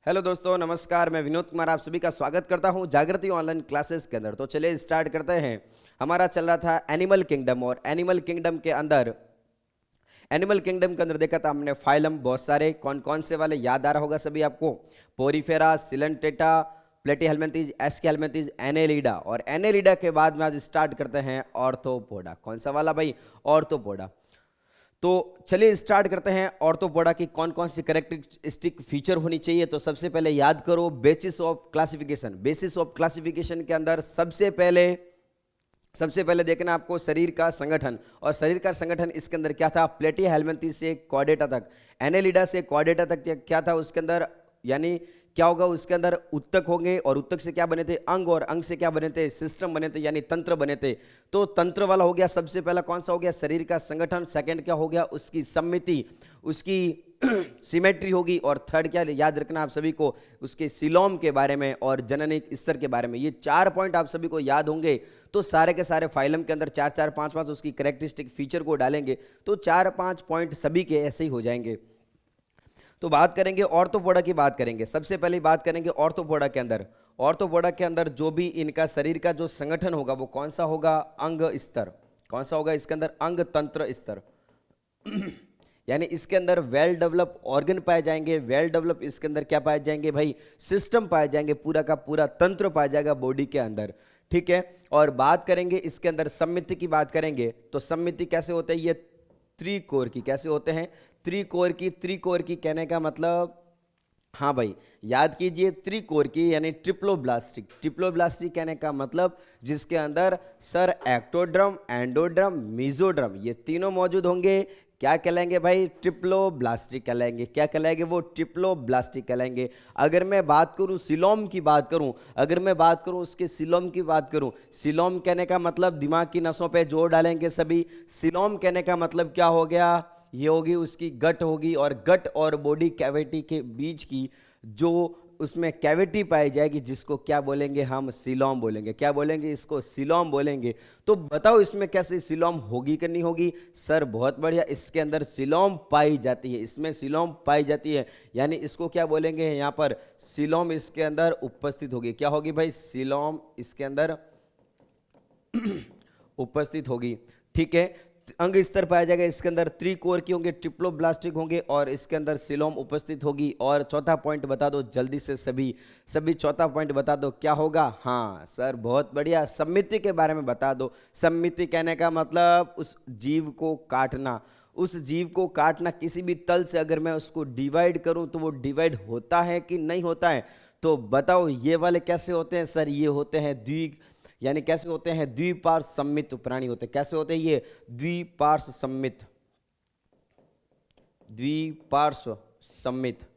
Hello दोस्तों, नमस्कार। मैं विनोद कुमार आप सभी का स्वागत करता हूं जागृति ऑनलाइन क्लासेस के अंदर। तो चलिए स्टार्ट करते हैं। हमारा चल रहा था एनिमल किंगडम, और एनिमल किंगडम के अंदर देखा था हमने फाइलम बहुत सारे। कौन कौन से वाले याद आ रहा होगा सभी आपको? Porifera, Coelenterata, Platyhelminthes, Aschelminthes, Annelida. और एनेलिडा के बाद में आज स्टार्ट करते हैं ऑर्थोपोडा। कौन सा वाला भाई? ऑर्थोपोडा। तो चलिए स्टार्ट करते हैं। ऑर्थोपोडा की कौन कौन सी कैरेक्टरिस्टिक फीचर होनी चाहिए। तो सबसे पहले याद करो basis of classification. Basis of classification के अंदर सबसे पहले देखना आपको शरीर का संगठन। और शरीर का संगठन इसके अंदर क्या था? प्लेटीहेल्मिंथीज से कॉर्डेटा तक, एनेलिडा से कॉर्डेटा तक क्या था उसके अंदर? यानी क्या होगा उसके अंदर? उत्तक होंगे, और उत्तक से क्या बने थे? अंग, और अंग से क्या बने थे? सिस्टम बने थे, यानी तंत्र बने थे। तो तंत्र वाला हो गया सबसे पहला। कौन सा हो गया? शरीर का संगठन। सेकंड क्या हो गया? उसकी सम्मिति, उसकी सिमेट्री होगी। और थर्ड क्या याद रखना आप सभी को? उसके सिलोम के बारे में और जननिक स्तर के बारे में। ये 4 पॉइंट आप सभी को याद होंगे तो सारे के सारे फाइलम के अंदर 4-4, 5-5 उसकी कैरेक्टरिस्टिक फीचर को डालेंगे तो 4-5 पॉइंट सभी के ऐसे ही हो जाएंगे। तो बात करेंगे ऑर्थोपोडा की। बात करेंगे सबसे पहले बात करेंगे ऑर्थोपोडा के अंदर। ऑर्थोपोडा के अंदर जो भी इनका शरीर का जो संगठन होगा वो कौन सा होगा? अंग स्तर। कौन सा होगा इसके अंदर? अंग तंत्र स्तर। यानी इसके अंदर वेल डेवलप ऑर्गन पाए जाएंगे। वेल डेवलप इसके अंदर क्या पाए जाएंगे भाई? सिस्टम पाए जाएंगे। पूरा का पूरा तंत्र पाया जाएगा बॉडी के अंदर। ठीक है। और बात करेंगे इसके अंदर सम्मिति की। बात करेंगे तो सम्मिति कैसे होते हैं? ये त्रिकोर की। कैसे होते हैं? त्रिकोर की। त्रिकोर की कहने का मतलब, हाँ भाई याद कीजिए, त्रिकोर की यानी ट्रिप्लोब्लास्टिक। ट्रिप्लोब्लास्टिक कहने का मतलब जिसके अंदर सर एक्टोड्रम, एंडोड्रम, मीजोड्रम ये तीनों मौजूद होंगे। क्या कहलाएंगे भाई? ट्रिप्लोब्लास्टिक कहलाएंगे। क्या कहलाएंगे? वो ट्रिप्लोब्लास्टिक कहलाएंगे। अगर मैं बात करूं सिलोम की बात करूं, अगर मैं बात करूं उसके सिलोम की बात करूं, सिलोम कहने का मतलब दिमाग की नसों पे जोर डालेंगे सभी। सिलोम कहने का मतलब क्या हो गया? ये होगी उसकी गट होगी, और गट और बॉडी कैविटी के बीच की जो उसमें कैविटी पाई जाएगी जिसको क्या बोलेंगे हम? सिलोम बोलेंगे। क्या बोलेंगे इसको? सिलोम बोलेंगे। तो बताओ इसमें कैसे सिलोम होगी कि नहीं होगी? सर बहुत बढ़िया, इसके अंदर सिलोम पाई जाती है। इसमें सिलोम पाई जाती है, यानी इसको क्या बोलेंगे यहाँ पर? सिलोम इसके अंदर उपस्थित होगी। क्या होगी भाई? सिलोम इसके अंदर उपस्थित होगी। ठीक है। अंग स्तर पाया जाएगा इसके अंदर। त्रिकोर की होंगे, ट्रिप्लोब्लास्टिक होंगे, और इसके अंदर सिलोम उपस्थित होगी। और चौथा पॉइंट बता दो जल्दी से सभी चौथा पॉइंट बता दो क्या होगा? हाँ सर बहुत बढ़िया, सम्मिति के बारे में बता दो। सम्मिति कहने का मतलब उस जीव को काटना। उस जीव को काटना, किसी भी तल से अगर मैं उसको डिवाइड करूं तो वो डिवाइड होता है कि नहीं होता है? तो बताओ ये वाले कैसे होते हैं? सर ये होते हैं यानी कैसे होते हैं? द्विपार्श्व सम्मित प्राणी होते हैं। कैसे होते हैं ये? द्विपार्श्व सम्मित। द्विपार्श्व सम्मित।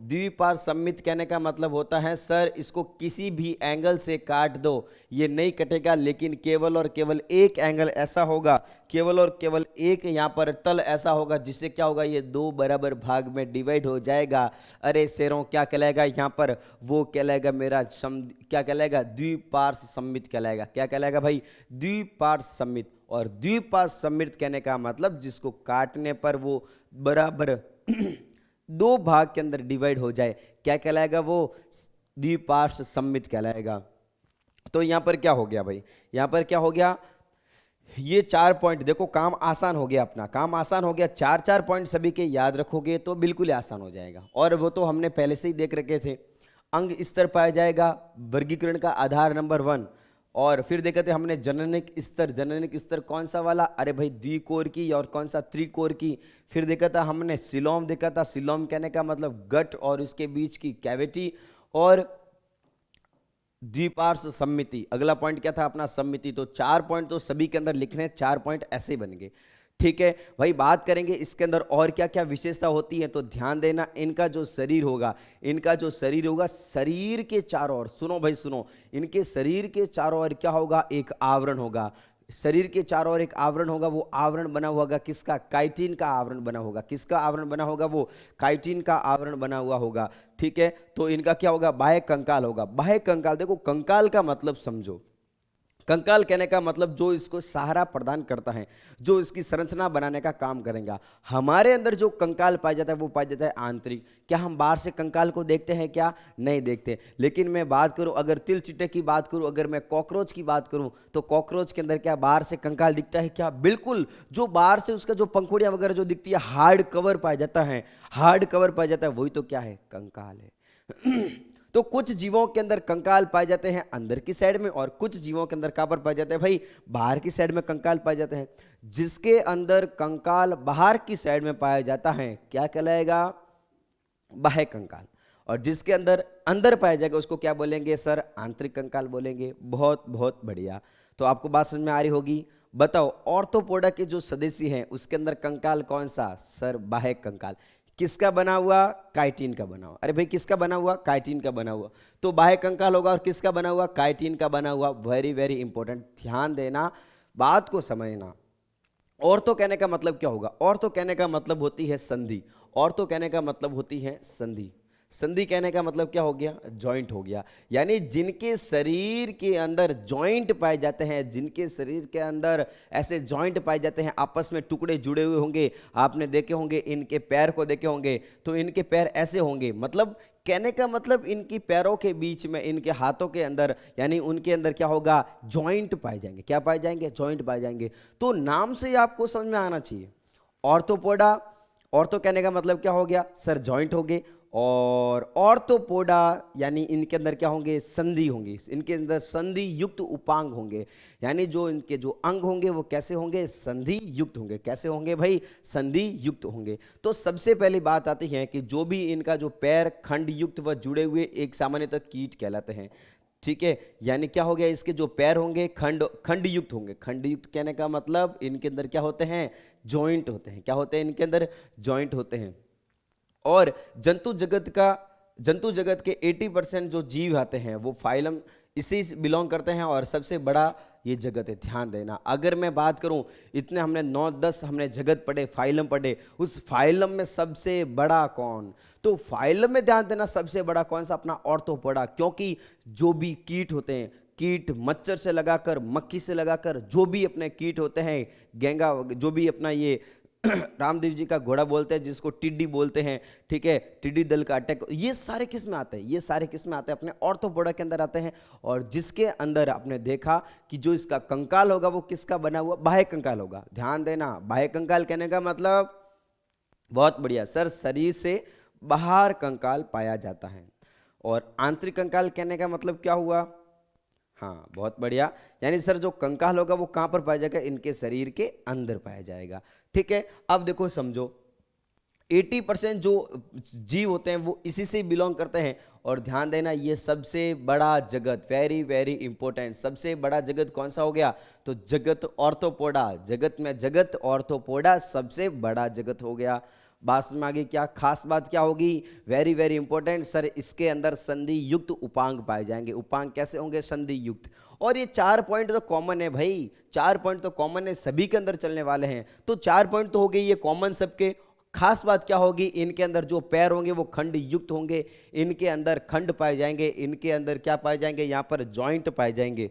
द्विपार्श्व सम्मित कहने का मतलब होता है सर इसको किसी भी एंगल से काट दो ये नहीं कटेगा, लेकिन केवल और केवल एक एंगल ऐसा होगा, केवल और केवल एक यहाँ पर तल ऐसा होगा जिससे क्या होगा? ये 2 बराबर भाग में डिवाइड हो जाएगा। अरे शेरों क्या कहलाएगा यहाँ पर? वो कहलाएगा मेरा क्या कहलाएगा? द्विपार्श्व सम्मित कहलाएगा। क्या कहलाएगा भाई? द्विपार्श्व सम्मित। और द्विपार्श्व सम्मित कहने का मतलब जिसको काटने पर वो बराबर 2 भाग के अंदर डिवाइड हो जाए, क्या कहलाएगा? वो द्विपार्श्व सम्मित कहलाएगा। तो यहां पर क्या हो गया भाई? यहां पर क्या हो गया? ये 4 पॉइंट देखो, काम आसान हो गया। अपना काम आसान हो गया। 4-4 पॉइंट सभी के याद रखोगे तो बिल्कुल ही आसान हो जाएगा। और वो तो हमने पहले से ही देख रखे थे। अंग स्तर पाया जाएगा, वर्गीकरण का आधार नंबर 1। और फिर देखते थे हमने जननिक स्तर। जननिक स्तर कौन सा वाला? अरे भाई द्विकोर की। और कौन सा? त्रिकोर की। फिर देखा था हमने सिलोम देखा था। सिलोम कहने का मतलब गट और उसके बीच की कैविटी। और द्विपार्श्व सम्मिति। अगला पॉइंट क्या था अपना? सम्मिति। तो 4 पॉइंट तो सभी के अंदर लिखने, 4 पॉइंट ऐसे बन गए। ठीक है भाई। बात करेंगे इसके अंदर और क्या क्या विशेषता होती है, तो ध्यान देना। इनका जो शरीर होगा, शरीर के चारों ओर, सुनो भाई सुनो, इनके शरीर के चारों ओर क्या होगा? एक आवरण होगा। शरीर के चारों ओर एक आवरण होगा। वो आवरण बना हुआ होगा किसका? काइटिन का आवरण बना होगा। किसका आवरण बना होगा? वो काइटिन का आवरण बना हुआ होगा। ठीक है। तो इनका क्या होगा? बाह्य कंकाल होगा। बाह्य कंकाल, देखो कंकाल का मतलब समझो। कंकाल कहने का मतलब जो इसको सहारा प्रदान करता है, जो इसकी संरचना बनाने का काम करेगा। हमारे अंदर जो कंकाल पाया जाता है वो पाया जाता है आंतरिक। क्या हम बाहर से कंकाल को देखते हैं? क्या नहीं देखते। लेकिन मैं बात करूं, अगर तिल चिट्टे की बात करूं, अगर मैं कॉकरोच की बात करूं, तो कॉकरोच के अंदर क्या बाहर से कंकाल दिखता है? क्या बिल्कुल। जो बाहर से उसका जो पंखुड़ियां वगैरह जो दिखती है, हार्ड कवर पाया जाता है, हार्ड कवर पाया जाता है, वही तो क्या है? कंकाल है। तो कुछ जीवों के अंदर कंकाल पाए जाते हैं अंदर की साइड में, और कुछ जीवों के अंदर कहां पर पाए जाते हैं भाई? बाहर की साइड में कंकाल पाए जाते हैं। जिसके अंदर कंकाल बाहर की साइड में पाया जाता है क्या कहलाएगा? बाह्य कंकाल। और जिसके अंदर अंदर पाया जाएगा उसको क्या बोलेंगे सर? आंतरिक कंकाल बोलेंगे। बहुत बहुत बढ़िया। तो आपको बात समझ में आ रही होगी। बताओ, ऑर्थोपोडा के जो सदस्य हैं उसके अंदर कंकाल कौन सा? सर बाह्य कंकाल। किसका बना हुआ? काइटिन का बना हुआ। अरे भाई किसका बना हुआ? काइटिन का बना हुआ। तो बाह्य कंकाल होगा और किसका बना हुआ? काइटिन का बना हुआ। वेरी वेरी इंपॉर्टेंट, ध्यान देना, बात को समझना। ऑर्थो कहने का मतलब क्या होगा? ऑर्थो कहने का मतलब होती है संधि। ऑर्थो कहने का मतलब होती है संधि। संधि कहने का मतलब क्या हो गया? जॉइंट हो गया। यानी जिनके शरीर के अंदर जॉइंट पाए जाते हैं, जिनके शरीर के अंदर ऐसे जॉइंट पाए जाते हैं, आपस में टुकड़े जुड़े हुए होंगे। आपने देखे होंगे, इनके पैर को देखे होंगे, तो इनके पैर ऐसे होंगे। मतलब कहने का मतलब इनकी पैरों के बीच में, इनके हाथों के अंदर, यानी उनके अंदर क्या होगा? जॉइंट पाए जाएंगे। क्या पाए जाएंगे? जॉइंट पाए जाएंगे। तो नाम से ही आपको समझ में आना चाहिए, ऑर्थोपोडा। ऑर्थो कहने का मतलब क्या हो गया? सर जॉइंट हो गए। और ऑर्थोपोडा यानी इनके अंदर क्या होंगे? संधि होंगी। इनके अंदर संधि युक्त उपांग होंगे। यानी जो इनके जो अंग होंगे वो कैसे होंगे? संधि युक्त होंगे। कैसे होंगे भाई? संधि युक्त होंगे। तो सबसे पहली बात आती है कि जो भी इनका जो पैर खंड युक्त व जुड़े हुए एक सामान्यतः कीट कहलाते हैं। ठीक है, यानी क्या हो गया? इसके जो पैर होंगे खंड खंड युक्त होंगे। खंड युक्त कहने का मतलब इनके अंदर क्या होते हैं? जॉइंट होते हैं। क्या होते हैं? इनके अंदर जॉइंट होते हैं। और जंतु जगत के 80% जो जीव आते हैं वो फाइलम इसी से बिलोंग करते हैं, और सबसे बड़ा ये जगत है। ध्यान देना, अगर मैं बात करूं, इतने हमने 9-10 हमने जगत पढ़े, फाइलम पढ़े, उस फाइलम में सबसे बड़ा कौन? तो फाइलम में ध्यान देना, सबसे बड़ा कौन सा? अपना ऑर्थोपोडा। क्योंकि जो भी कीट होते हैं, कीट मच्छर से लगाकर, मक्खी से लगाकर, जो भी अपने कीट होते हैं, गेंगा, जो भी अपना ये रामदेव जी का घोड़ा बोलते हैं, जिसको टिड्डी बोलते हैं, ठीक है, टिड्डी दल का अटैक, ये सारे किस में आते हैं? ये सारे किस में आते हैं? अपने ऑर्थोपोडा के अंदर आते हैं। और जिसके अंदर आपने देखा कि जो इसका कंकाल होगा वो किसका बना हुआ? बाह्य कंकाल होगा। ध्यान देना, बाह्य कंकाल कहने का मतलब, बहुत बढ़िया सर, शरीर से बाहर कंकाल पाया जाता है। और आंतरिक कंकाल कहने का मतलब क्या हुआ? हाँ, बहुत बढ़िया। यानी सर जो कंकाल होगा वो कहां पर पाया जाएगा? इनके शरीर के अंदर पाया जाएगा। ठीक है, अब देखो समझो, 80% जो जीव होते हैं वो इसी से बिलोंग करते हैं। और ध्यान देना, ये सबसे बड़ा जगत, वेरी वेरी इंपॉर्टेंट, सबसे बड़ा जगत कौन सा हो गया? तो जगत ऑर्थोपोडा। जगत में जगत ऑर्थोपोडा सबसे बड़ा जगत हो गया। बात में आगे क्या खास बात क्या होगी? वेरी वेरी इंपॉर्टेंट सर, इसके अंदर संधि युक्त उपांग पाए जाएंगे। उपांग कैसे होंगे? संधि युक्त। और ये 4 पॉइंट तो कॉमन है भाई, 4 पॉइंट तो कॉमन है, सभी के अंदर चलने वाले हैं। तो 4 पॉइंट तो हो गए ये कॉमन सबके। खास बात क्या होगी? इनके अंदर जो पैर होंगे वो खंड युक्त होंगे। इनके अंदर खंड पाए जाएंगे। इनके अंदर क्या पाए जाएंगे? यहां पर जॉइंट पाए जाएंगे।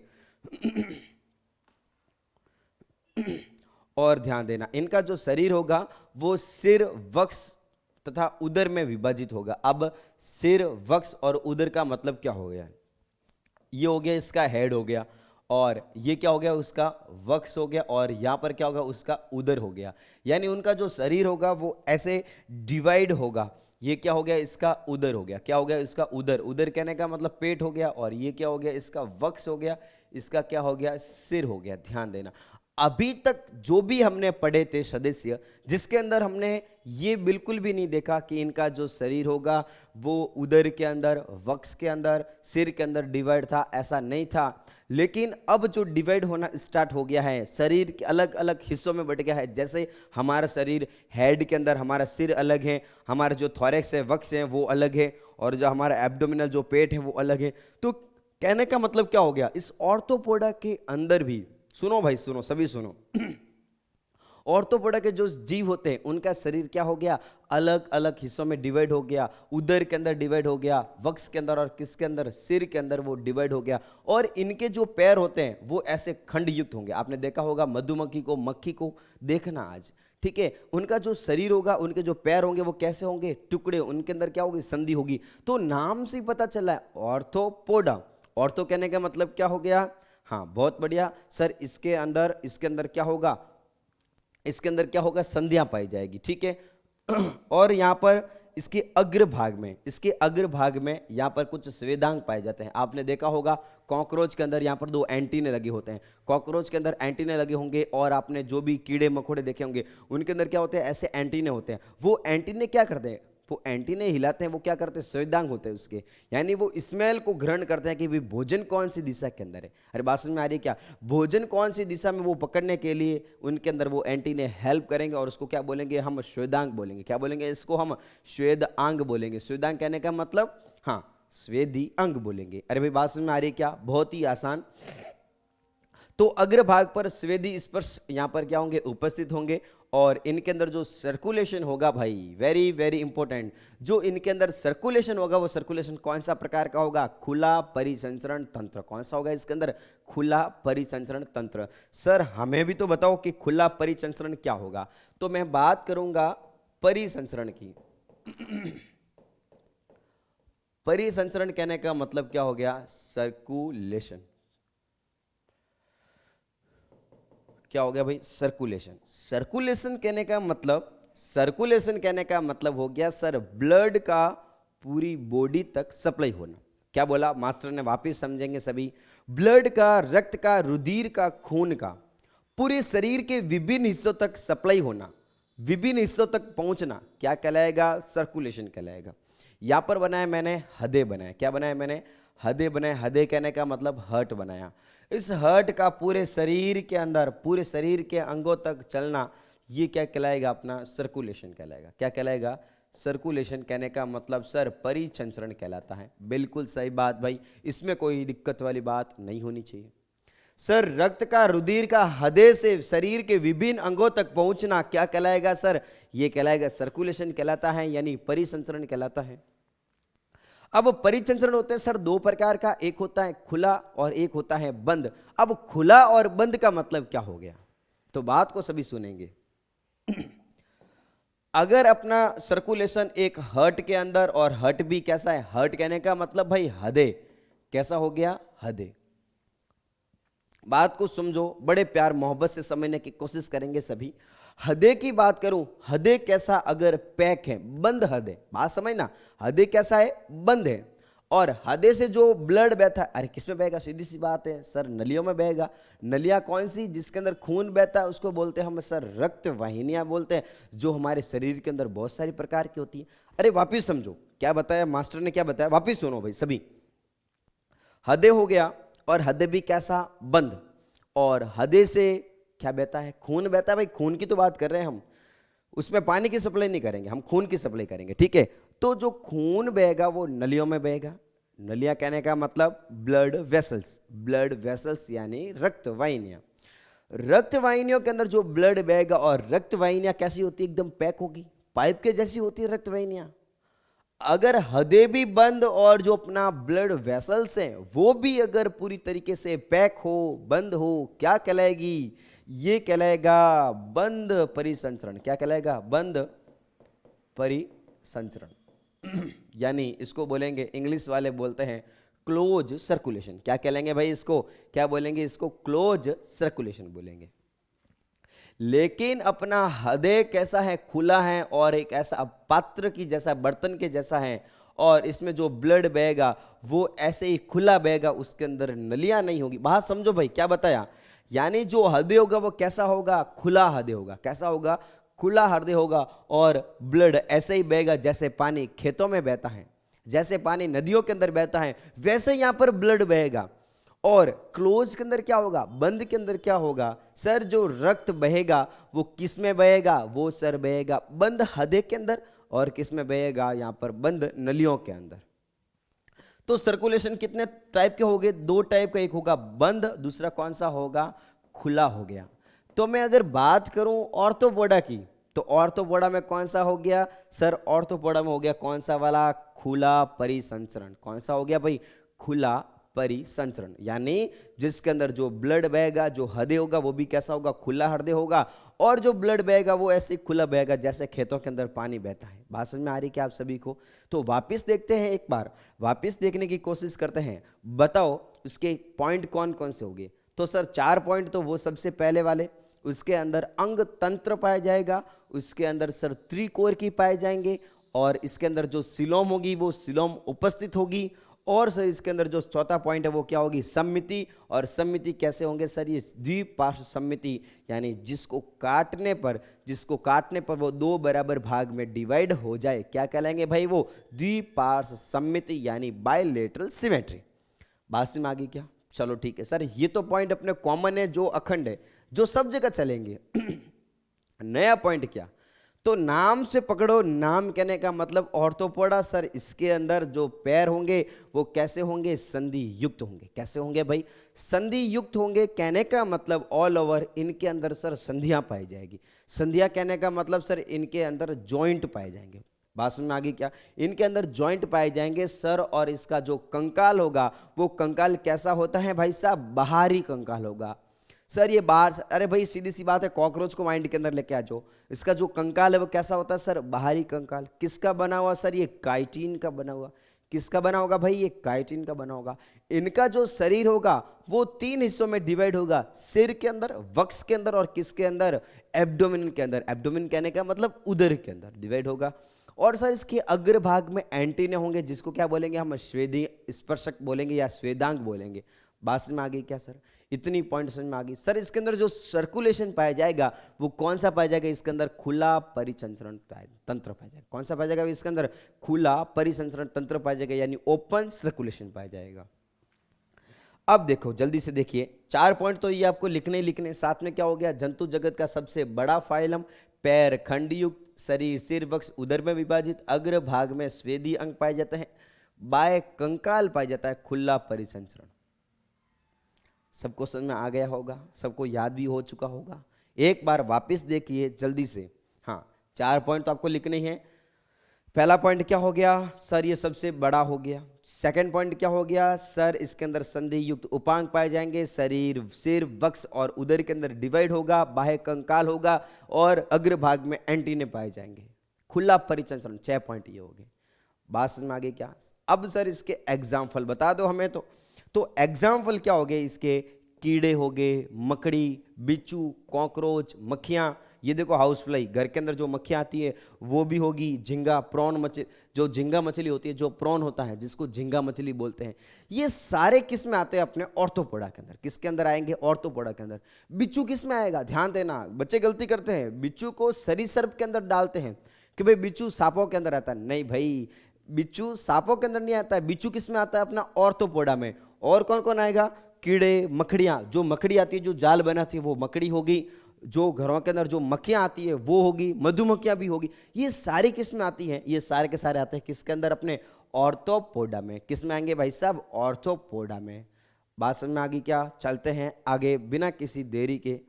और ध्यान देना, इनका जो शरीर होगा वो सिर, वक्ष तथा उदर में विभाजित होगा। अब सिर, वक्ष और उदर का मतलब क्या हो गया? ये हो गया इसका हेड हो गया, और ये क्या हो गया? उसका वक्ष हो गया, और यहां पर क्या होगा? उसका उदर हो गया। यानी उनका जो शरीर होगा वो ऐसे डिवाइड होगा। ये क्या हो गया? इसका उदर हो गया। क्या हो गया? इसका उदर। उदर कहने का मतलब पेट हो गया। और ये क्या हो गया? इसका वक्ष हो गया। इसका क्या हो गया? सिर हो गया। ध्यान देना, अभी तक जो भी हमने पढ़े थे सदस्य, जिसके अंदर हमने ये बिल्कुल भी नहीं देखा कि इनका जो शरीर होगा वो उदर के अंदर, वक्ष के अंदर, सिर के अंदर डिवाइड था, ऐसा नहीं था। लेकिन अब जो डिवाइड होना स्टार्ट हो गया है, शरीर के अलग अलग हिस्सों में बट गया है। जैसे हमारा शरीर हेड के अंदर हमारा सिर अलग है, हमारा जो थोरेक्स है, वक्ष है, वो अलग है, और जो हमारा एब्डोमिनल जो पेट है वो अलग है। तो कहने का मतलब क्या हो गया? इस ऑर्थोपोडा के अंदर भी, सुनो भाई सुनो, सभी सुनो, ऑर्थोपोडा के जो जीव होते हैं उनका शरीर क्या हो गया, अलग अलग हिस्सों में डिवाइड हो गया, उदर के अंदर डिवाइड हो गया, वक्ष के अंदर और किसके अंदर, सिर के अंदर वो डिवाइड हो गया। और इनके जो पैर होते हैं वो ऐसे खंड युक्त होंगे। आपने देखा होगा मधुमक्खी को, मक्खी को देखना आज, ठीक है, उनका जो शरीर होगा, उनके जो पैर होंगे वो कैसे होंगे, टुकड़े, उनके अंदर क्या होगी, संधि होगी। तो नाम से ही पता चला है ऑर्थोपोडा। ऑर्थो कहने का मतलब क्या हो गया, हाँ बहुत बढ़िया सर, इसके अंदर क्या होगा, इसके अंदर क्या होगा, संधियां पाई जाएगी, ठीक है। और यहां पर इसके अग्रभाग में यहां पर कुछ स्वेदांग पाए जाते हैं। आपने देखा होगा कॉकरोच के अंदर यहां पर 2 एंटीने लगे होते हैं, कॉकरोच के अंदर एंटीने लगे होंगे, और आपने जो भी कीड़े मकोड़े देखे होंगे उनके अंदर क्या होते हैं, ऐसे एंटीने होते हैं। वो एंटीने क्या करते हैं, वो एंटीने हिलाते हैं, वो क्या करते हैं, स्वेदांग होते हैं उसके, यानी वो स्मेल को ग्रहण करते हैं कि भाई भोजन कौन सी दिशा के अंदर है। अरे बात समझ में आ रही है क्या, भोजन कौन सी दिशा में वो पकड़ने के लिए उनके अंदर वो एंटीने हेल्प करेंगे, और उसको क्या बोलेंगे हम, स्वेदांग बोलेंगे। क्या बोलेंगे, इसको हम स्वेदांग बोलेंगे। स्वेदांग कहने का मतलब, हाँ स्वेदी अंग बोलेंगे। अरे भाई बात समझ में आ रही है क्या, बहुत ही आसान। तो अग्रभाग पर स्वेदी स्पर्श यहां पर क्या होंगे, उपस्थित होंगे, और इनके अंदर जो सर्कुलेशन होगा भाई, वेरी वेरी इंपॉर्टेंट, जो इनके अंदर सर्कुलेशन होगा वो सर्कुलेशन कौन सा प्रकार का होगा, खुला परिसंचरण तंत्र। कौन सा होगा इसके अंदर, खुला परिसंचरण तंत्र। सर हमें भी तो बताओ कि खुला परिसंचरण क्या होगा। तो मैं बात करूंगा परिसंचरण की। परिसंचरण कहने का मतलब क्या हो गया, सर्कुलेशन। क्या हो गया भाई, सर्कुलेशन। सर्कुलेशन कहने का मतलब हो गया सर ब्लड का पूरी बॉडी तक सप्लाई होना। क्या बोला मास्टर ने, वापस समझेंगे सभी। ब्लड का, रक्त का, रुधिर का, खून का पूरे शरीर के विभिन्न हिस्सों तक सप्लाई होना, विभिन्न हिस्सों तक पहुंचना, क्या कहलाएगा, सर्कुलेशन कहलाएगा। यहां पर बनाया मैंने हृदय बनाया। क्या बनाया मैंने, हृदय बनाया। हृदय कहने का मतलब हार्ट बनाया। इस हार्ट का पूरे शरीर के अंदर, पूरे शरीर के अंगों तक चलना, ये क्या कहलाएगा, अपना सर्कुलेशन कहलाएगा। क्या कहलाएगा, सर्कुलेशन कहने का मतलब सर परिसंचरण कहलाता है। बिल्कुल सही बात भाई, इसमें कोई दिक्कत वाली बात नहीं होनी चाहिए। सर रक्त का, रुधिर का हृदय से शरीर के विभिन्न अंगों तक पहुंचना क्या कहलाएगा सर, ये कहलाएगा सर्कुलेशन कहलाता है, यानी परिसंचरण कहलाता है। अब परिसंचरण होते हैं सर 2 प्रकार का, एक होता है खुला और एक होता है बंद। अब खुला और बंद का मतलब क्या हो गया, तो बात को सभी सुनेंगे। अगर अपना सर्कुलेशन एक हार्ट के अंदर, और हार्ट भी कैसा है, हार्ट कहने का मतलब भाई हृदय, कैसा हो गया, हृदय। बात को समझो, बड़े प्यार मोहब्बत से समझने की कोशिश करेंगे सभी। हृदय की बात करूं, हृदय कैसा, अगर पैक है, बंद हृदय, बात समझना, हृदय कैसा है, बंद है, और हृदय से जो ब्लड बहता है, अरे किस में बहेगा, सीधी सी बात है सर, नलियों में बहेगा। नलियां कौन सी, जिसके अंदर खून बहता है उसको बोलते हैं हम सर रक्त वाहिनियां बोलते हैं, जो हमारे शरीर के अंदर बहुत सारी प्रकार की होती है। अरे वापिस समझो क्या बताया मास्टर ने, क्या बताया, वापिस सुनो भाई सभी। हृदय हो गया, और हृदय भी कैसा, बंद, और हृदय से क्या बहता है, खून बहता है। भाई खून की तो बात कर रहे हैं हम, उसमें पानी की सप्लाई नहीं करेंगे, हम खून की सप्लाई करेंगे, ठीक है। तो जो खून बहेगा वो नलियों में बहेगा। नलियां कहने का मतलब ब्लड वेसल्स, ब्लड वेसल्स यानी रक्त वाहिनियां। रक्त वाहिनियों के अंदर जो ब्लड बहेगा, और रक्त वाहिनियां कैसी होती है, एकदम पैक होगी, पाइप के जैसी होती है रक्त वाहिनियां। अगर हृदय भी बंद, और जो अपना ब्लड वेसल्स हैं वो भी अगर पूरी तरीके से पैक हो, बंद हो, क्या कहलाएगी, ये कहलाएगा बंद परिसंचरण। क्या कहलाएगा, बंद परिसंचरण। यानी इसको बोलेंगे, इंग्लिश वाले बोलते हैं क्लोज सर्कुलेशन। क्या कहलेंगे भाई इसको, क्या बोलेंगे इसको, क्लोज सर्कुलेशन बोलेंगे। लेकिन अपना हृदय कैसा है, खुला है, और एक ऐसा पात्र की जैसा, बर्तन के जैसा है, और इसमें जो ब्लड बहेगा वो ऐसे ही खुला बहेगा, उसके अंदर नलियां नहीं होगी। बात समझो भाई, क्या बताया, यानी जो हृदय होगा वो कैसा होगा, खुला हृदय होगा। कैसा होगा, खुला हृदय होगा, और ब्लड ऐसे ही बहेगा जैसे पानी खेतों में बहता है, जैसे पानी नदियों के अंदर बहता है, वैसे यहां पर ब्लड बहेगा। और क्लोज के अंदर क्या होगा, बंद के अंदर क्या होगा सर, जो रक्त बहेगा वो किस में बहेगा, वो सर बहेगा बंद हृदय के अंदर, और किस में बहेगा, यहां पर बंद नलियों के अंदर। तो सर्कुलेशन कितने टाइप के हो गए, 2 टाइप का, एक होगा बंद, दूसरा कौन सा होगा, खुला हो गया। तो तो मैं अगर बात करूं ऑर्थोपोडा की, तो ऑर्थोपोडा में कौन सा हो गया सर? ऑर्थोपोडा में हो गया कौन सा वाला? खुला परिसंचरण। कौन सा हो गया भाई? खुला परिसंचरण, यानी जिसके अंदर जो ब्लड बहेगा, जो हृदय होगा वो भी कैसा होगा? खुला हृदय होगा, और जो ब्लड बहेगा वो ऐसे खुला बहेगा जैसे खेतों के अंदर पानी बहता है। बात समझ में आ रही क्या आप सभी को? तो वापस देखते हैं, एक बार वापस देखने की कोशिश करते हैं। बताओ उसके पॉइंट कौन कौन से होंगे? तो सर 4 पॉइंट तो वो सबसे पहले वाले, उसके अंदर अंग तंत्र पाया जाएगा, उसके अंदर सर त्रिकोर की पाए जाएंगे, और इसके अंदर जो सिलोम होगी वो सिलोम उपस्थित होगी, और सर इसके अंदर जो चौथा पॉइंट है वो क्या होगी? सम्मिति। और सम्मिति कैसे होंगे सर? ये द्विपार्श्व सम्मिति, यानी जिसको काटने पर वो 2 बराबर भाग में डिवाइड हो जाए, क्या कहलाएंगे भाई? वो द्विपार्श्व सम्मिति, यानी बायलेटरल सिमेट्री। बात समझ में आ गई क्या? चलो ठीक है सर, ये तो पॉइंट अपने कॉमन है, जो अखंड है, जो सब जगह चलेंगे। नया पॉइंट क्या? तो नाम से पकड़ो, नाम कहने का मतलब ऑर्थोपोडा सर, इसके अंदर जो पैर होंगे वो कैसे होंगे? संधि युक्त होंगे। कैसे होंगे भाई? संधि युक्त होंगे। कहने का मतलब ऑल ओवर इनके अंदर सर संधियां पाई जाएगी। संधियां कहने का मतलब सर इनके अंदर जॉइंट पाए जाएंगे। बात समझ में आ गई क्या? इनके अंदर जॉइंट पाए जाएंगे सर, और इसका जो कंकाल होगा वो कंकाल कैसा होता है भाई साहब? बाहरी कंकाल होगा सर। ये बाहर, अरे भाई सीधी सी बात है, कॉकरोच को माइंड के अंदर लेके आ जाओ। इसका जो कंकाल है वो कैसा होता है सर? बाहरी कंकाल। किसका बना हुआ सर? ये काइटिन का बना हुआ। किसका बना होगा भाई? ये काइटिन का बना होगा। इनका जो शरीर होगा वो 3 हिस्सों में डिवाइड होगा, सिर के अंदर, वक्ष के अंदर, और किसके अंदर? एब्डोमेन के अंदर। एब्डोमेन कहने का मतलब उदर के अंदर डिवाइड होगा। और सर इसके अग्रभाग में एंटीने होंगे, जिसको क्या बोलेंगे हम? स्वेदी स्पर्शक बोलेंगे या स्वेदांग बोलेंगे। बात में आ गई क्या सर? इतनी पॉइंट समझ में आ गई सर। इसके अंदर जो सर्कुलेशन पाया जाएगा वो कौन सा पाया जाएगा? इसके अंदर खुला परिसंचरण तंत्र पाया जाएगा। कौन सा पाया जाएगा? इसके अंदर खुला परिसंचरण तंत्र पाया जाएगा, यानी ओपन सर्कुलेशन पाया जाएगा। अब देखो जल्दी से देखिए, 4 पॉइंट तो ये आपको लिखने साथ में क्या हो गया? जंतु जगत का सबसे बड़ा फाइलम, पैर खंडयुक्त, शरीर सिर वक्ष उदर में विभाजित, अग्र भाग में स्वेदी अंग पाए जाते हैं, बाय कंकाल पाया जाता है, खुला परिसंचरण। सबको समझ में आ गया होगा, सबको याद भी हो चुका होगा। एक बार वापस देखिए जल्दी से। हाँ, 4 पॉइंट तो आपको लिखने हैं। पहला पॉइंट क्या हो गया सर? ये सबसे बड़ा हो गया। सेकंड पॉइंट क्या हो गया सर? इसके अंदर संधि युक्त उपांग पाए जाएंगे, शरीर सिर वक्ष और उदर के अंदर डिवाइड होगा, बाह्य कंकाल होगा, और अग्रभाग में एंटीने पाए जाएंगे, खुला परिसंचरण। 6 पॉइंट ये हो गए। बात समझ में आ गई क्या? अब सर इसके एग्जाम्पल बता दो हमें। तो एग्जाम्पल क्या हो गए इसके? कीड़े हो गए, मकड़ी, बिच्छू, कॉकरोच, मक्खियाँ। ये देखो हाउस फ्लाई, घर के अंदर जो मक्खियाँ आती है वो भी होगी। झींगा, प्रॉन मछली, जो झींगा मछली होती है, जो प्रॉन होता है जिसको झींगा मछली बोलते हैं, ये सारे किस में आते हैं? अपने ऑर्थोपोडा के अंदर। किसके अंदर आएंगे? ऑर्थोपोडा के अंदर। बिच्छू किस में आएगा? ध्यान देना, बच्चे गलती करते हैं, बिच्छू को सरीसृप के अंदर डालते हैं कि भाई बिच्छू सांपों के अंदर आता है। नहीं भाई, बिच्छू सांपों के अंदर नहीं आता है। बिच्छू किस में आता है? अपना ऑर्थोपोडा में। और कौन कौन आएगा? कीड़े, मकड़ियाँ। जो मकड़ी आती है, जो जाल बनाती है, वो मकड़ी होगी। जो घरों के अंदर जो मक्खियाँ आती है वो होगी, मधुमक्खियाँ भी होगी। ये सारी किस में आती हैं? ये सारे के सारे आते हैं किसके अंदर? अपने ऑर्थोपोडा में। किस में आएंगे भाई साहब? ऑर्थोपोडा में। बात समझ में आ गई क्या? चलते हैं आगे बिना किसी देरी के।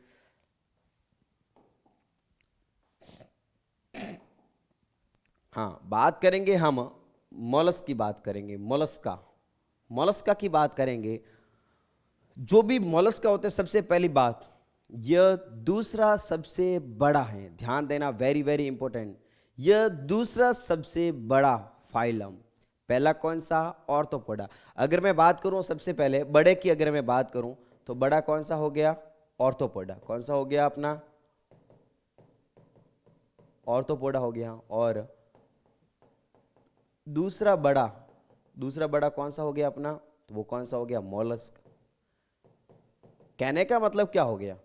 हाँ, बात करेंगे हम मोलस्क की बात करेंगे। मोलस्का की बात करेंगे। जो भी मोलस्का होते हैं, सबसे पहली बात, यह दूसरा सबसे बड़ा है। ध्यान देना, वेरी वेरी इंपॉर्टेंट। यह दूसरा सबसे बड़ा फाइलम। पहला कौन सा? ऑर्थोपोडा। अगर मैं बात करूं सबसे पहले बड़े की, अगर मैं बात करूं तो बड़ा कौन सा हो गया? ऑर्थोपोडा। कौन सा हो गया? अपना ऑर्थोपोडा हो गया। और दूसरा बड़ा कौन सा हो गया अपना? तो वो कौन सा हो गया? मोलस्क। कहने का मतलब क्या हो गया?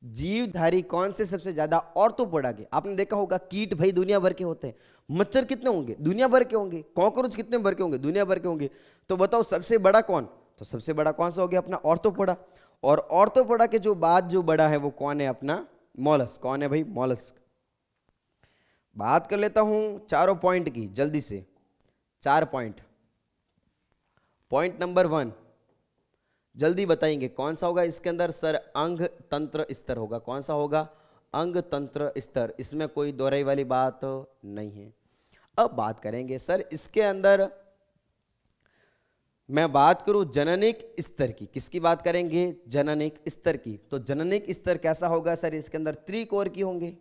जीवधारी कौन से सबसे ज्यादा? ऑर्थोपोडा के। आपने देखा होगा कीट भाई दुनिया भर के होते हैं। मच्छर कितने होंगे? दुनिया भर के होंगे। कॉकरोच कितने भर के होंगे? दुनिया भर के होंगे। तो बताओ सबसे बड़ा कौन? तो सबसे बड़ा कौन सा हो गया? अपना ऑर्थोपोडा। और ऑर्थोपोडा के जो बाद जो बड़ा है वो कौन है? अपना मोलस्क। कौन है भाई? मोलस्क। बात कर लेता हूं चारों पॉइंट की जल्दी से। 4 पॉइंट। पॉइंट नंबर 1, जल्दी बताएंगे कौन सा होगा इसके अंदर सर? अंग तंत्र स्तर होगा। कौन सा होगा? अंग तंत्र स्तर। इसमें कोई दोहराई वाली बात नहीं है। अब बात करेंगे सर इसके अंदर, मैं बात करूं जननिक स्तर की। किसकी बात करेंगे? जननिक स्तर की। तो जननिक स्तर कैसा होगा सर? इसके अंदर त्रिकोर की होंगे,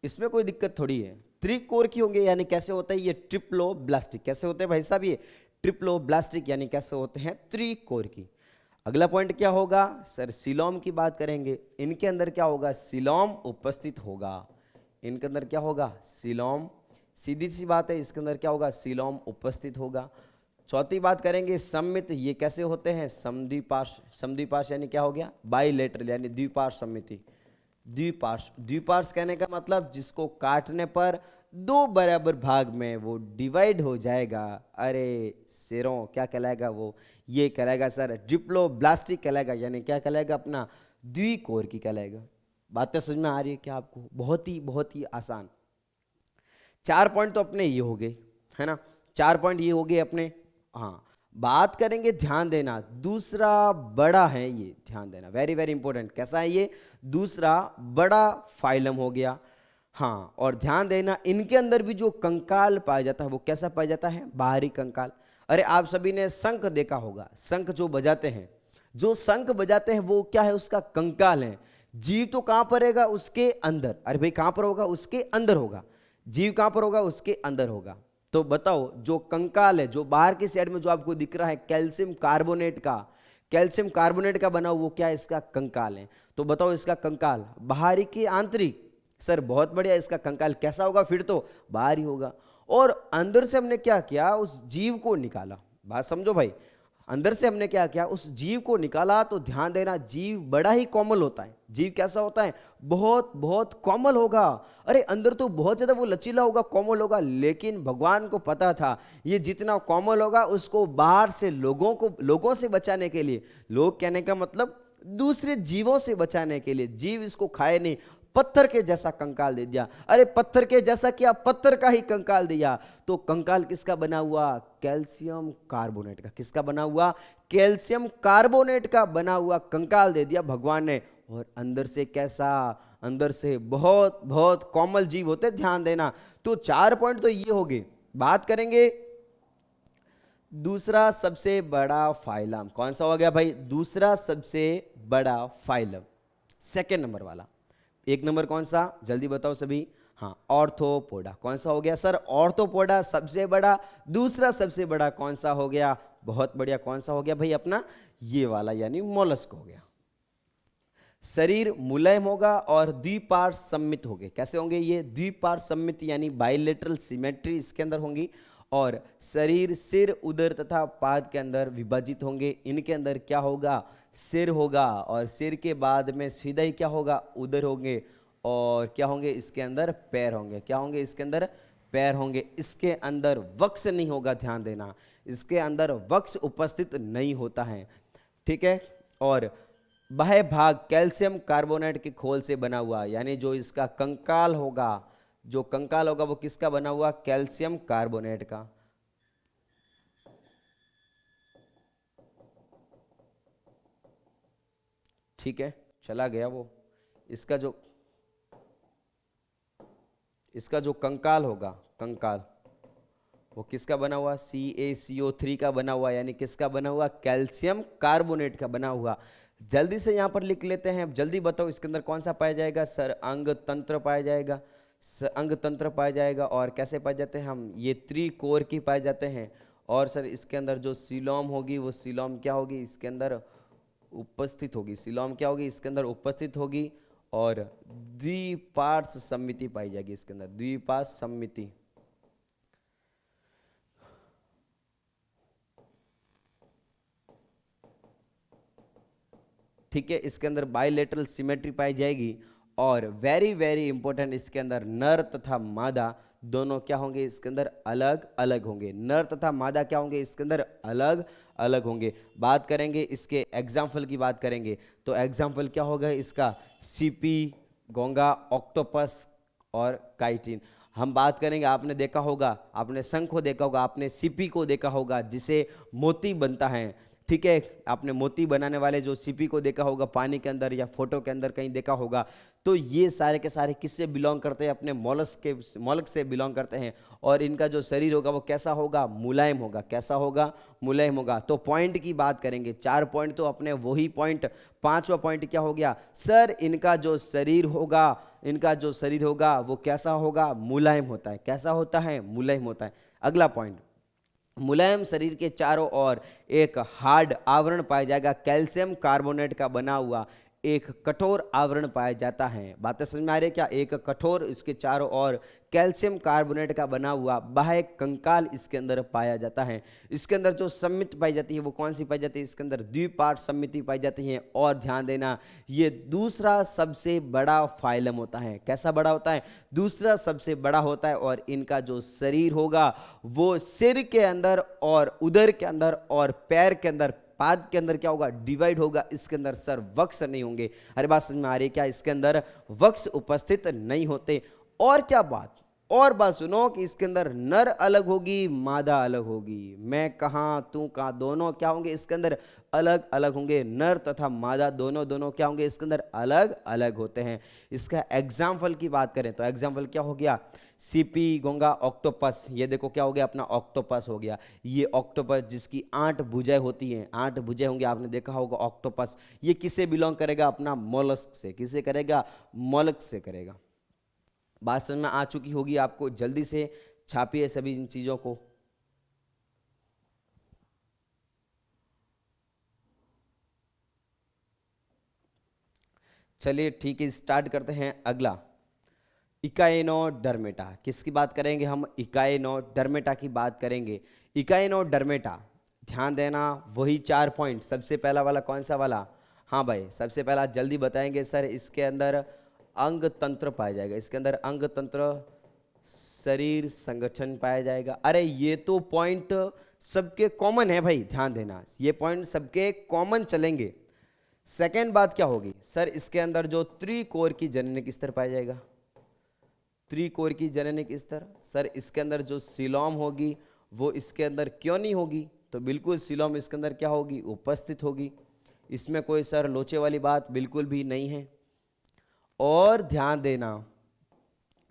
इसमें कोई दिक्कत थोड़ी है। त्रिकोर की होंगे यानी कैसे होता है ये? ट्रिप्लोब्लास्टिक। कैसे होते हैं भाई साहब ये? ट्रिप्लोब्लास्टिक यानी कैसे होते हैं? त्रिकोर की। अगला पॉइंट क्या होगा सर? सीलोम की बात करेंगे। इनके अंदर क्या होगा? सीलोम उपस्थित होगा। इनके अंदर क्या होगा? सीलोम। सीधी सी बात है, इसके अंदर क्या होगा? सीलोम उपस्थित होगा। चौथी बात करेंगे सममित। ये कैसे होते हैं? समद्विपार्श्व। समद्विपार्श्व यानी क्या हो गया? बाइलेटरल यानी द्विपार्श्व सममिति। द्विपार्श्व, द्विपार्श्व कहने का मतलब जिसको काटने पर दो बराबर भाग में वो डिवाइड हो जाएगा। अरे सिरों क्या कहलाएगा वो? ये कहलाएगा सर डिप्लोब्लास्टिक कहलाएगा। यानी क्या कहलाएगा? अपना द्विकोर की कहलाएगा। बातें समझ में आ रही है क्या आपको? बहुत ही आसान। 4 पॉइंट तो अपने ये हो गए, है ना? 4 पॉइंट ये हो गए अपने। हाँ, बात करेंगे, ध्यान देना, दूसरा बड़ा है ये, ध्यान देना, वेरी वेरी इंपॉर्टेंट। कैसा है ये? दूसरा बड़ा फाइलम हो गया। हाँ, और ध्यान देना इनके अंदर भी जो कंकाल पाया जाता है वो कैसा पाया जाता है? बाहरी कंकाल। अरे आप सभी ने शंख देखा होगा, शंख जो बजाते हैं, जो शंख बजाते हैं वो क्या है? उसका कंकाल है। जीव तो कहां पर रहेगा? उसके अंदर। अरे भाई कहां पर होगा? उसके अंदर होगा। जीव कहां पर होगा? उसके अंदर होगा। तो बताओ जो कंकाल है, जो बाहर की साइड में जो आपको दिख रहा है कैल्शियम कार्बोनेट का, कैल्शियम कार्बोनेट का बना वो क्या है? इसका कंकाल है। तो बताओ इसका कंकाल बाहरी की आंतरिक? सर बहुत बढ़िया। इसका कंकाल कैसा होगा? फिर तो बाहरी होगा। और अंदर से हमने क्या किया? उस जीव को निकाला। बात समझो भाई, अंदर से हमने क्या किया? उस जीव को निकाला। तो ध्यान देना जीव बड़ा ही कोमल होता है। जीव कैसा होता है? बहुत बहुत कोमल होगा। अरे अंदर तो बहुत ज्यादा वो लचीला होगा, कोमल होगा, लेकिन भगवान को पता था ये जितना कोमल होगा उसको बाहर से लोगों से बचाने के लिए, लोग कहने का मतलब दूसरे जीवों से बचाने के लिए, जीव इसको खाए नहीं, पत्थर के जैसा कंकाल दे दिया। अरे पत्थर के जैसा क्या? पत्थर का ही कंकाल दिया। तो कंकाल किसका बना हुआ? कैल्शियम कार्बोनेट का। किसका बना हुआ? कैल्शियम कार्बोनेट का बना हुआ कंकाल दे दिया भगवान ने। और अंदर से कैसा? अंदर से बहुत बहुत कोमल जीव होते, ध्यान देना। तो 4 पॉइंट तो ये हो गए। बात करेंगे दूसरा सबसे बड़ा फाइलम। कौन सा हो गया भाई? दूसरा सबसे बड़ा फाइलम, सेकेंड नंबर वाला। 1 नंबर कौन सा? जल्दी बताओ सभी। हाँ, ऑर्थोपोडा। कौन सा हो गया सर? ऑर्थोपोडा सबसे बड़ा। दूसरा सबसे बड़ा कौन सा हो गया? बहुत बढ़िया। कौन सा हो गया भाई? अपना ये वाला यानी मोलस्क हो गया। शरीर मुलायम होगा और द्विपार्श्व सममित होंगे। कैसे होंगे ये? द्विपार्श्व सममित यानी बाइलेटरल सिमेट्री इसके अंदर होंगी। और शरीर सिर, उदर तथा पाद के अंदर विभाजित होंगे। इनके अंदर क्या होगा? सिर होगा, और सिर के बाद में सीधा ही क्या होगा? उदर होंगे। और क्या होंगे? इसके अंदर पैर होंगे। क्या होंगे? इसके अंदर पैर होंगे। इसके अंदर वक्ष नहीं होगा, ध्यान देना, इसके अंदर वक्ष उपस्थित नहीं होता है, ठीक है। और बाह्य भाग कैल्शियम कार्बोनेट के खोल से बना हुआ, यानी जो इसका कंकाल होगा, जो कंकाल होगा वो किसका बना हुआ? कैल्शियम कार्बोनेट का। ठीक है, चला गया वो। इसका जो कंकाल होगा, कंकाल वो किसका बना हुआ? CaCO3 का बना हुआ, यानी किसका बना हुआ? कैल्शियम कार्बोनेट का बना हुआ। जल्दी से यहां पर लिख लेते हैं। जल्दी बताओ इसके अंदर कौन सा पाया जाएगा सर? अंग तंत्र पाया जाएगा। अंग तंत्र पाया जाएगा। और कैसे पाए जाते हैं हम? ये त्रिकोर की पाए जाते हैं। और सर इसके अंदर जो सीलोम होगी वो सीलोम क्या होगी? इसके अंदर उपस्थित होगी। सीलोम क्या होगी? इसके अंदर उपस्थित होगी। और द्विपार्श्व सममिति पाई जाएगी इसके अंदर, द्विपार्श्व सममिति। ठीक है, इसके अंदर बाइलेटरल सिमेट्री पाई जाएगी। और वेरी वेरी इंपॉर्टेंट, इसके अंदर नर तथा मादा दोनों क्या होंगे? इसके अंदर अलग अलग होंगे। नर तथा मादा क्या होंगे? इसके अंदर अलग अलग होंगे। बात करेंगे इसके एग्जाम्पल की, बात करेंगे तो एग्जाम्पल क्या होगा इसका? सीपी, घोंगा, ऑक्टोपस और काइटिन। हम बात करेंगे, आपने देखा होगा, आपने शंख को देखा होगा, आपने सीपी को देखा होगा जिसे मोती बनता है, ठीक है। आपने मोती बनाने वाले जो सीपी को देखा होगा पानी के अंदर या फोटो के अंदर कहीं देखा होगा। तो ये सारे के सारे किससे बिलोंग करते हैं? अपने मोलस्क से बिलोंग करते हैं। और इनका जो शरीर होगा वो कैसा होगा? मुलायम होगा। कैसा होगा? मुलायम होगा। तो पॉइंट की बात करेंगे, 4 पॉइंट तो अपने वही पॉइंट। 5वां पॉइंट क्या हो गया सर? इनका जो शरीर होगा वो कैसा होगा? मुलायम होता है। कैसा होता है? मुलायम होता है। अगला पॉइंट, मुलायम शरीर के चारों ओर एक हार्ड आवरण पाया जाएगा, कैल्शियम कार्बोनेट का बना हुआ एक कठोर आवरण पाया जाता है। बातें समझ में आ रही है क्या? एक कठोर, इसके चारों ओर कैल्शियम कार्बोनेट का बना हुआ बाह्य कंकाल इसके अंदर पाया जाता है। इसके अंदर जो सम्मिति पाई जाती है वो कौन सी पाई जाती है? इसके अंदर द्विपार्श्व सम्मिति पाई जाती है। और ध्यान देना, ये दूसरा सबसे बड़ा फाइलम होता है। कैसा बड़ा होता है? दूसरा सबसे बड़ा होता है। और इनका जो शरीर होगा वो सिर के अंदर और उदर के अंदर और पैर के अंदर, पाद के अंदर क्या होगा? डिवाइड होगा। इसके अंदर सर वक्ष नहीं होंगे। अरे बात समझ में आ रही है क्या? इसके अंदर वक्ष उपस्थित नहीं होते। और क्या बात, और बात सुनो कि इसके अंदर नर अलग होगी, मादा अलग होगी। मैं कहाँ, तू कहाँ, दोनों क्या होंगे? इसके अंदर अलग अलग होंगे। नर तथा मादा दोनों क्या होंगे? इसके अंदर अलग अलग होते हैं। इसका एग्जाम्पल की बात करें तो एग्जाम्पल क्या हो गया? सीपी, घोंगा, ऑक्टोपस। ये देखो क्या हो गया? अपना ऑक्टोपस हो गया। ये ऑक्टोपस जिसकी 8 भुजाएं होती हैं, 8 भुजाएं होंगी, आपने देखा होगा ऑक्टोपस। ये किससे बिलोंग करेगा? अपना मोलस्क से। किससे करेगा? मोलस्क से करेगा। बात समझ में आ चुकी होगी आपको। जल्दी से छापिए सभी इन चीजों को। चलिए ठीक है, स्टार्ट करते हैं। अगला इकाइनोडर्मेटा। किसकी बात करेंगे हम? इकाइनोडर्मेटा की बात करेंगे। इकाइनोडर्मेटा, ध्यान देना, वही 4 पॉइंट। सबसे पहला वाला कौन सा वाला? हाँ भाई, सबसे पहला जल्दी बताएंगे सर। इसके अंदर अंग तंत्र पाया जाएगा। इसके अंदर अंग तंत्र, शरीर संगठन पाया जाएगा। अरे ये तो पॉइंट सबके कॉमन है भाई, ध्यान देना, ये पॉइंट सबके कॉमन चलेंगे। सेकेंड बात क्या होगी सर? इसके अंदर जो त्रिकोर की जननिक स्तर पाया जाएगा। त्रिकोर की जननिक स्तर सर, इसके अंदर जो सीलोम होगी वो इसके अंदर क्यों नहीं होगी? तो बिल्कुल सीलोम इसके अंदर क्या होगी? उपस्थित होगी। इसमें कोई सर लोचे वाली बात बिल्कुल भी नहीं है। और ध्यान देना,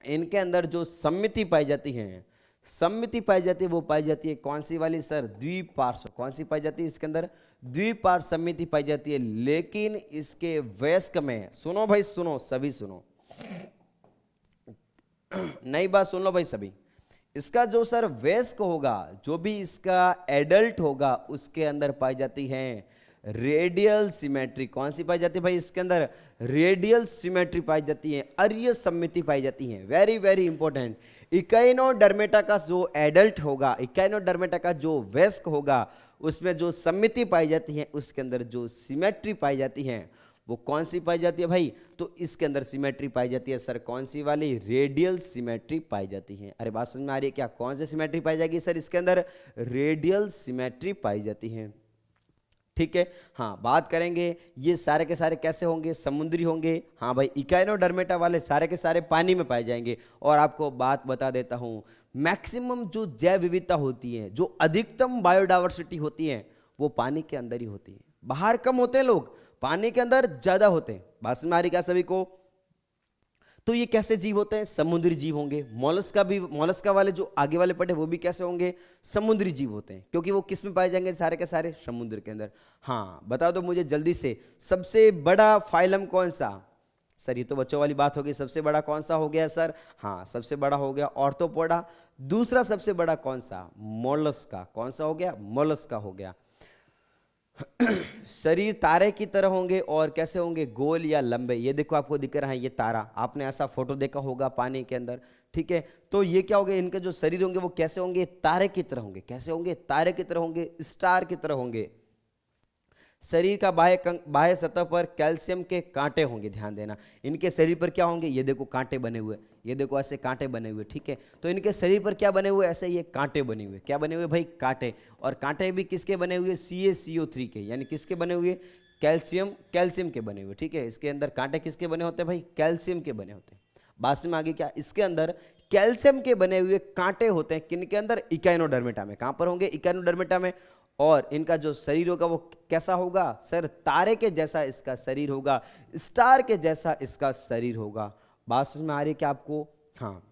इनके अंदर जो सम्मिति पाई जाती है, वो पाई जाती है कौन सी वाली सर? द्विपार्श्व। कौन सी पाई जाती है? इसके अंदर द्विपार्श्व सम्मिति पाई जाती है। लेकिन इसके वयस्क में, सुनो भाई सुनो, सभी सुनो, नई बात सुन लो भाई सभी। इसका जो सर वयस्क होगा, जो भी इसका एडल्ट होगा, उसके अंदर पाई जाती है रेडियल सिमेट्री। कौन सी पाई जाती है भाई? इसके अंदर रेडियल सिमेट्री पाई जाती है, अर्य सम्मिति पाई जाती है। Very very important. इकाइनोडर्मेटा का जो एडल्ट होगा, इकाइनोडर्मेटा का जो वयस्क होगा, उसमें जो सम्मिति पाई जाती है, उसके अंदर जो सिमेट्री पाई जाती है, वो कौन सी पाई जाती है भाई? तो इसके अंदर सिमेट्री पाई जाती है सर, कौन सी वाली? रेडियल सिमेट्री पाई जाती है। अरे बात समझ में आ रही है क्या? कौन सी सिमेट्री पाई जाएगी सर? इसके अंदर रेडियल सिमेट्री पाई जाती है। ठीक है। हाँ, बात करेंगे ये सारे के सारे कैसे होंगे? समुद्री होंगे। हाँ भाई, इकाइनोडर्मेटा वाले सारे के सारे पानी में पाए जाएंगे। और आपको बात बता देता हूँ, मैक्सिमम जो जैव विविधता होती है, जो अधिकतम बायोडाइवर्सिटी होती है, वो पानी के अंदर ही होती है। बाहर कम होते हैं लोग, पानी के अंदर ज्यादा होते हैं। बात समझ में आ रही क्या सभी को? तो ये कैसे जीव होते हैं? समुद्री जीव होंगे। मोलस्का वाले जो आगे वाले पटे वो भी कैसे होंगे? समुद्री जीव होते हैं, क्योंकि वो किस में पाए जाएंगे? सारे के सारे समुद्र के अंदर। हाँ, बता दो मुझे जल्दी से, सबसे बड़ा फाइलम कौन सा? सर ये तो बच्चों वाली बात होगी। सबसे बड़ा कौन सा हो गया सर? हाँ, सबसे बड़ा हो गया ऑर्थोपोडा। दूसरा सबसे बड़ा कौन सा? मोलस्का। कौन सा हो गया? मोलस्का हो गया। शरीर तारे की तरह होंगे। और कैसे होंगे? गोल या लंबे। ये देखो आपको दिख रहा है ये तारा, आपने ऐसा फोटो देखा होगा पानी के अंदर। ठीक है, तो ये क्या होंगे? इनके जो शरीर होंगे वो कैसे होंगे? तारे की तरह होंगे। कैसे होंगे? तारे की तरह होंगे, स्टार की तरह होंगे। शरीर का बाह्य सतह पर कैल्शियम के कांटे होंगे। ध्यान देना, इनके शरीर पर क्या होंगे? ये देखो कांटे बने हुए, ये देखो ऐसे कांटे बने हुए। ठीक है, तो इनके शरीर पर क्या बने हुए? ऐसे ये कांटे बने हुए। क्या बने हुए भाई? कांटे। और कांटे भी किसके बने हुए? CaCO3 के, यानी किसके बने हुए? कैल्शियम के बने हुए। ठीक है, इसके अंदर कांटे किसके बने होते हैं भाई? कैल्शियम के बने होते हैं। बात में आगे क्या? इसके अंदर कैल्शियम के बने हुए कांटे होते हैं किनके अंदर, इकाइनोडर्मिटा में। कहां पर होंगे, इकाइनोडर्मिटा में। और इनका जो शरीर होगा वो कैसा होगा सर, तारे के जैसा इसका शरीर होगा, स्टार के जैसा इसका शरीर होगा। बात समझ में आ रही है क्या आपको? हाँ,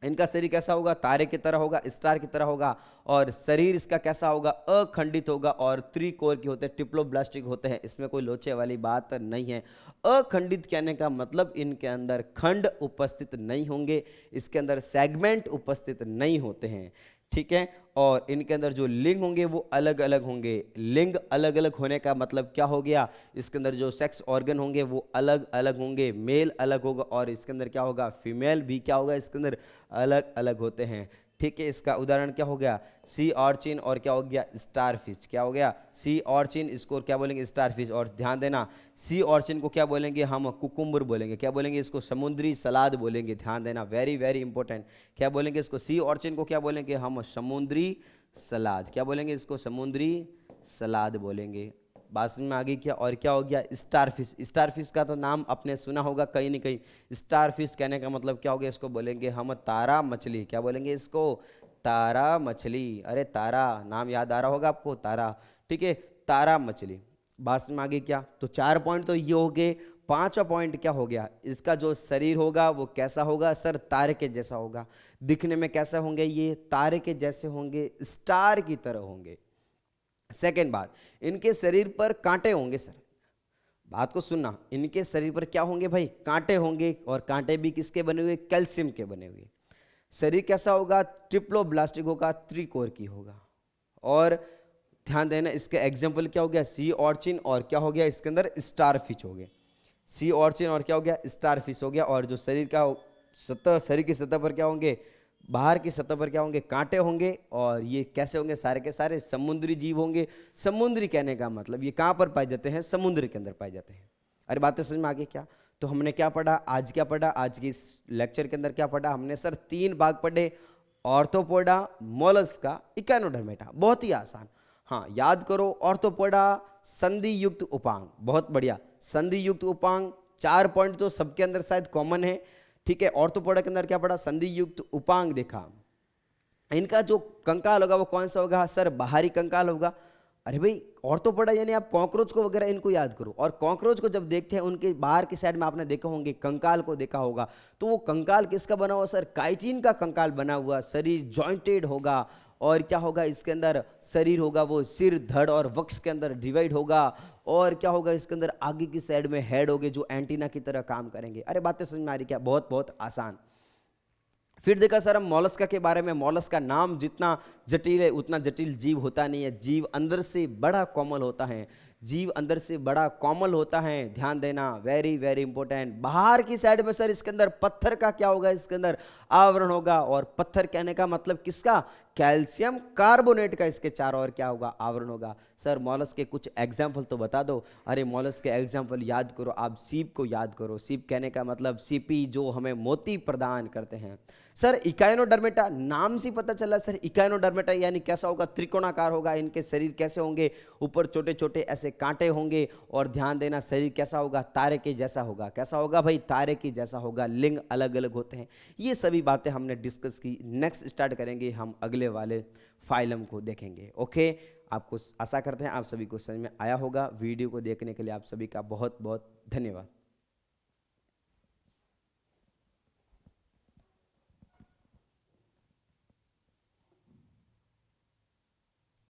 इनका शरीर कैसा होगा, तारे की तरह होगा, स्टार की तरह होगा। और शरीर इसका कैसा होगा, अखंडित होगा और त्रिकोर के होते हैं, ट्रिप्लोब्लास्टिक होते हैं। इसमें कोई लोचे वाली बात नहीं है। अखंडित कहने का मतलब इनके अंदर खंड उपस्थित नहीं होंगे, इसके अंदर सेगमेंट उपस्थित नहीं होते हैं, ठीक है। और इनके अंदर जो लिंग होंगे वो अलग अलग होंगे। लिंग अलग अलग होने का मतलब क्या हो गया, इसके अंदर जो सेक्स ऑर्गन होंगे वो अलग अलग होंगे, मेल अलग होगा और इसके अंदर क्या होगा, फीमेल भी क्या होगा, इसके अंदर अलग अलग होते हैं, ठीक है। इसका उदाहरण क्या हो गया, सी ऑर्चिन और क्या हो गया, स्टारफिश। क्या हो गया, सी ऑर्चिन, इसको क्या बोलेंगे, स्टारफिश। और ध्यान देना, सी ऑर्चिन को क्या बोलेंगे हम, कुकुम्बर बोलेंगे। क्या बोलेंगे इसको, समुद्री सलाद बोलेंगे। ध्यान देना, वेरी वेरी इंपॉर्टेंट। क्या बोलेंगे इसको, सी ऑर्चिन को क्या बोलेंगे हम, समुद्री सलाद। क्या बोलेंगे इसको, समुद्री सलाद बोलेंगे। बात समझ में आ गई क्या? और क्या हो गया, स्टारफिश। स्टारफिश का तो नाम आपने सुना होगा कहीं न कहीं। स्टारफिश कहने का मतलब क्या हो गया, इसको बोलेंगे हम तारा मछली। क्या बोलेंगे इसको, तारा मछली। अरे तारा, नाम याद आ रहा होगा आपको, तारा, ठीक है, तारा मछली। बात समझ में आ गई क्या? तो 4 पॉइंट तो ये हो गए। 5वां पॉइंट क्या हो गया, इसका जो शरीर होगा वो कैसा होगा सर, तारे के जैसा होगा। दिखने में कैसा होंगे, ये तारे के जैसे होंगे, स्टार की तरह होंगे। सेकेंड बात, इनके शरीर पर कांटे होंगे सर। बात को सुनना, इनके शरीर पर क्या होंगे भाई, कांटे होंगे। और कांटे भी किसके बने हुए, कैल्शियम के बने हुए। शरीर कैसा होगा, ट्रिप्लोब्लास्टिक होगा, त्रिकोर की होगा। और ध्यान देना, इसके एग्जाम्पल क्या हो गया, सी ऑर्चिन और क्या हो गया, इसके अंदर स्टारफिश हो गए। सी ऑर्चिन और क्या हो गया, स्टारफिश हो गया। और जो शरीर का सतह, शरीर की सतह पर क्या होंगे, बाहर की सतह पर क्या होंगे, कांटे होंगे। और ये कैसे होंगे, सारे के सारे समुद्री जीव होंगे। समुद्री कहने का मतलब ये कहाँ पर पाए जाते हैं, समुद्र के अंदर पाए जाते हैं। अरे बातें समझ में आ गई क्या? तो हमने क्या पढ़ा आज, क्या पढ़ा आज के इस लेक्चर के अंदर, क्या पढ़ा हमने सर, 3 भाग पढ़े, ऑर्थोपोडा, मोलस्का, इकानोडर्मेटा। बहुत ही आसान। हाँ याद करो, ऑर्थोपोडा संधि युक्त उपांग, बहुत बढ़िया, संधि युक्त उपांग। 4 पॉइंट तो सबके अंदर शायद कॉमन है, ठीक है। ऑर्थोपोडा के अंदर क्या पढ़ा, संधि युक्त उपांग देखा। इनका जो कंकाल होगा वो कौन सा होगा सर, बाहरी कंकाल होगा। अरे भाई ऑर्थोपोडा यानी आप कॉकरोच को वगैरह इनको याद करो। और कॉकरोच को जब देखते हैं उनके बाहर की साइड में आपने देखा होंगे, कंकाल को देखा होगा। तो वो कंकाल किसका बना हुआ सर, काइटिन का कंकाल बना हुआ। शरीर जॉइंटेड होगा। और क्या होगा, इसके अंदर शरीर होगा वो सिर, धड़ और वक्ष के अंदर डिवाइड होगा। और क्या होगा, इसके अंदर आगे की साइड में हेड होगे जो एंटीना की तरह काम करेंगे। अरे बातें समझ में आ रही क्या? बहुत बहुत आसान। फिर देखा सर हम मोलस्का के बारे में। मोलस्का नाम जितना जटिल है उतना जटिल जीव होता नहीं है। जीव अंदर से बड़ा कोमल होता है, जीव अंदर से बड़ा कोमल होता है। ध्यान देना, वेरी वेरी इंपॉर्टेंट। बाहर की साइड में सर इसके अंदर पत्थर का क्या होगा, इसके अंदर आवरण होगा। और पत्थर कहने का मतलब किसका, कैल्शियम कार्बोनेट का इसके चारों ओर क्या होगा, आवरण होगा। सर मॉलस्क के कुछ एग्जाम्पल तो बता दो। अरे मॉलस्क के एग्जाम्पल याद करो आप, सीप को याद करो। सीप कहने का मतलब सीपी, जो हमें मोती प्रदान करते हैं। सर इकाइनोडर्मेटा, नाम से पता चला सर, इकाइनोडर्मेटा यानी कैसा होगा, त्रिकोणाकार होगा। इनके शरीर कैसे होंगे, ऊपर छोटे छोटे ऐसे कांटे होंगे। और ध्यान देना, शरीर कैसा होगा, तारे के जैसा होगा। कैसा होगा भाई, तारे के जैसा होगा। लिंग अलग अलग होते हैं। ये सभी बातें हमने डिस्कस की। नेक्स्ट स्टार्ट करेंगे हम अगले वाले फाइलम को देखेंगे। ओके, आपको आशा करते हैं आप सभी को समझ में आया होगा। वीडियो को देखने के लिए आप सभी का बहुत बहुत धन्यवाद।